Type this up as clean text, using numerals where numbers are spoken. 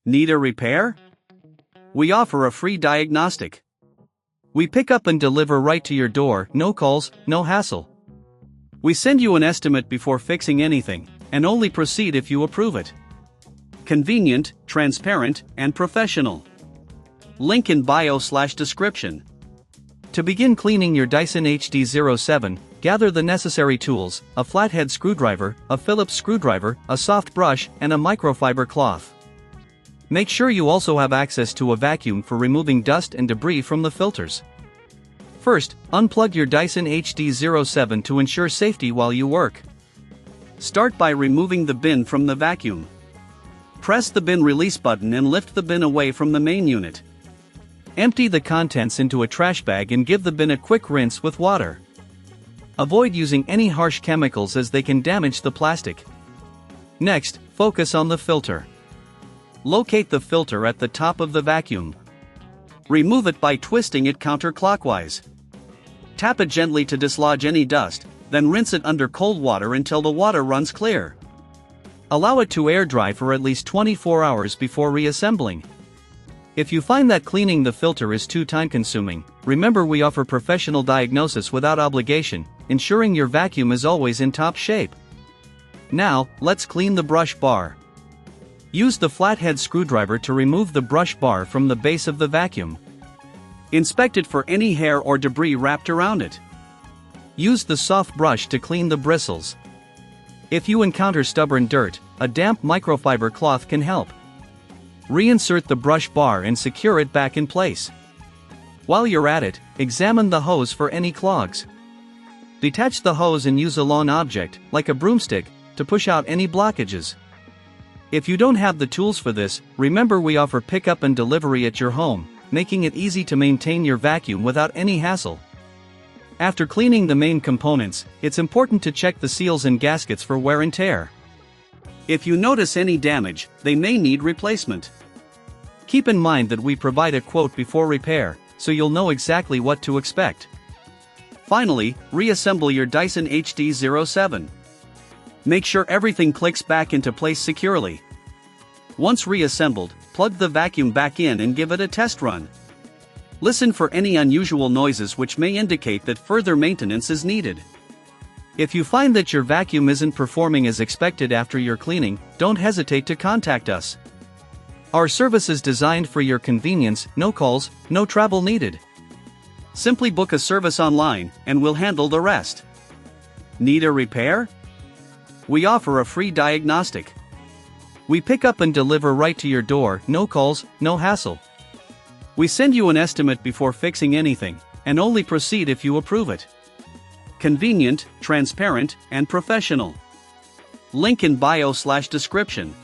Need a repair? We offer a free diagnostic. We pick up and deliver right to your door, no calls, no hassle. We send you an estimate before fixing anything, and only proceed if you approve it. Convenient, transparent, and professional. Link in bio/description. To begin cleaning your Dyson HD07, gather the necessary tools: a flathead screwdriver, a Phillips screwdriver, a soft brush, and a microfiber cloth. Make sure you also have access to a vacuum for removing dust and debris from the filters. First, unplug your Dyson HD07 to ensure safety while you work. Start by removing the bin from the vacuum. Press the bin release button and lift the bin away from the main unit. Empty the contents into a trash bag and give the bin a quick rinse with water. Avoid using any harsh chemicals as they can damage the plastic. Next, focus on the filter. Locate the filter at the top of the vacuum. Remove it by twisting it counterclockwise. Tap it gently to dislodge any dust, then rinse it under cold water until the water runs clear. Allow it to air dry for at least 24 hours before reassembling. If you find that cleaning the filter is too time-consuming, remember we offer professional diagnosis without obligation, ensuring your vacuum is always in top shape. Now, let's clean the brush bar. Use the flathead screwdriver to remove the brush bar from the base of the vacuum. Inspect it for any hair or debris wrapped around it. Use the soft brush to clean the bristles. If you encounter stubborn dirt, a damp microfiber cloth can help. Reinsert the brush bar and secure it back in place. While you're at it, examine the hose for any clogs. Detach the hose and use a long object, like a broomstick, to push out any blockages. If you don't have the tools for this, remember we offer pickup and delivery at your home, making it easy to maintain your vacuum without any hassle. After cleaning the main components, it's important to check the seals and gaskets for wear and tear. If you notice any damage, they may need replacement. Keep in mind that we provide a quote before repair, so you'll know exactly what to expect. Finally, reassemble your Dyson HD07. Make sure everything clicks back into place securely. Once reassembled, plug the vacuum back in and give it a test run. Listen for any unusual noises which may indicate that further maintenance is needed. If you find that your vacuum isn't performing as expected after your cleaning, don't hesitate to contact us. Our service is designed for your convenience, no calls, no travel needed. Simply book a service online, and we'll handle the rest. Need a repair? We offer a free diagnostic. We pick up and deliver right to your door, no calls, no hassle. We send you an estimate before fixing anything, and only proceed if you approve it. Convenient, transparent, and professional. Link in bio/description.